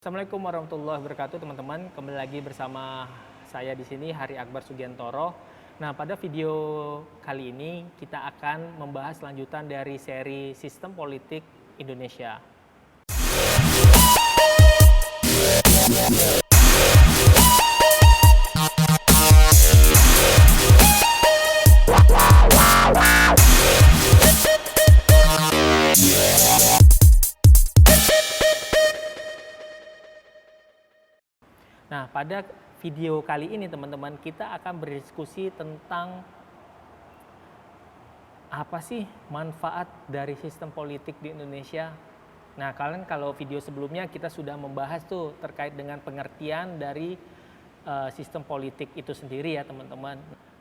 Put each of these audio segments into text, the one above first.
Assalamualaikum warahmatullahi wabarakatuh, teman-teman. Kembali lagi bersama saya di sini, Hari Akbar Sugiantoro. Nah, pada video kali ini kita akan membahas lanjutan dari seri Sistem Politik Indonesia. Nah, pada video kali ini teman-teman, kita akan berdiskusi tentang apa sih manfaat dari sistem politik di Indonesia. Nah, kalian kalau video sebelumnya kita sudah membahas tuh terkait dengan pengertian dari sistem politik itu sendiri ya teman-teman.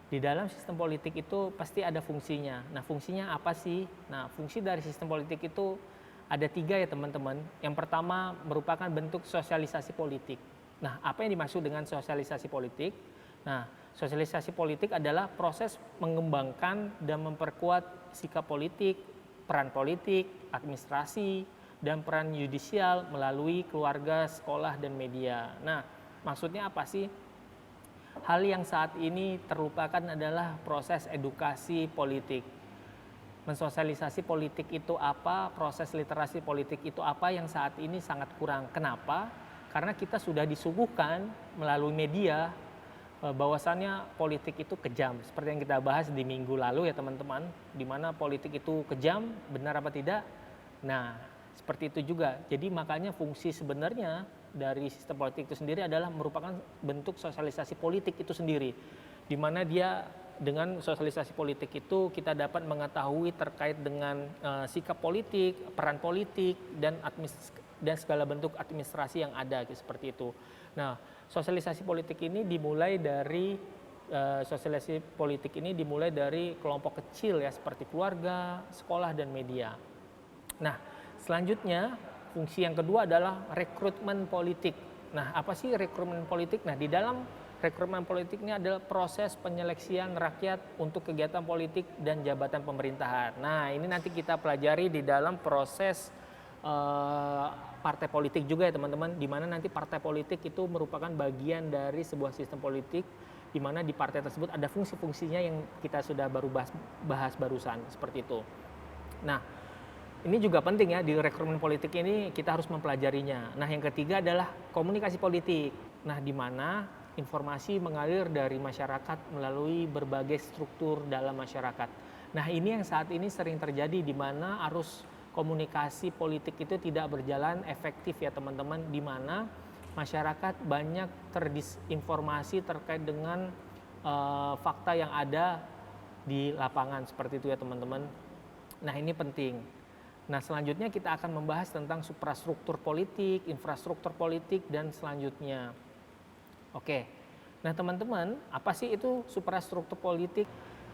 Di dalam sistem politik itu pasti ada fungsinya. Nah, fungsinya apa sih? Nah, fungsi dari sistem politik itu ada 3 ya teman-teman. Yang pertama merupakan bentuk sosialisasi politik. Nah, apa yang dimaksud dengan sosialisasi politik? Nah, sosialisasi politik adalah proses mengembangkan dan memperkuat sikap politik, peran politik, administrasi, dan peran yudisial melalui keluarga, sekolah, dan media. Nah, maksudnya apa sih? Hal yang saat ini terlupakan adalah proses edukasi politik. Mensosialisasi politik itu apa, proses literasi politik itu apa yang saat ini sangat kurang. Kenapa? Karena kita sudah disuguhkan melalui media bahwasannya politik itu kejam. Seperti yang kita bahas di minggu lalu ya teman-teman, di mana politik itu kejam, benar apa tidak? Nah, seperti itu juga. Jadi makanya fungsi sebenarnya dari sistem politik itu sendiri adalah merupakan bentuk sosialisasi politik itu sendiri, di mana dia dengan sosialisasi politik itu kita dapat mengetahui terkait dengan sikap politik, peran politik, dan segala bentuk administrasi yang ada seperti itu. Nah, sosialisasi politik ini dimulai dari kelompok kecil ya seperti keluarga, sekolah, dan media. Nah, selanjutnya fungsi yang kedua adalah rekrutmen politik. Nah, apa sih rekrutmen politik? Nah, di dalam rekrutmen politik ini adalah proses penyeleksian rakyat untuk kegiatan politik dan jabatan pemerintahan. Nah, ini nanti kita pelajari di dalam proses partai politik juga ya teman-teman, di mana nanti partai politik itu merupakan bagian dari sebuah sistem politik, di mana di partai tersebut ada fungsi-fungsinya yang kita sudah bahas barusan seperti itu. Nah, ini juga penting ya, di rekrutmen politik ini kita harus mempelajarinya. Nah, yang ketiga adalah komunikasi politik. Nah, di mana informasi mengalir dari masyarakat melalui berbagai struktur dalam masyarakat. Nah, ini yang saat ini sering terjadi, di mana arus komunikasi politik itu tidak berjalan efektif ya teman-teman, di mana masyarakat banyak terdisinformasi terkait dengan fakta yang ada di lapangan seperti itu ya teman-teman. Nah, ini penting. Nah, selanjutnya kita akan membahas tentang suprastruktur politik, infrastruktur politik, dan selanjutnya. Oke, nah teman-teman, apa sih itu suprastruktur politik?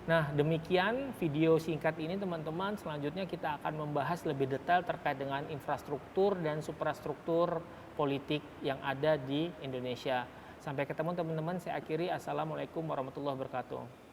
Nah, demikian video singkat ini teman-teman. Selanjutnya kita akan membahas lebih detail terkait dengan infrastruktur dan suprastruktur politik yang ada di Indonesia. Sampai ketemu teman-teman, saya akhiri. Assalamualaikum warahmatullahi wabarakatuh.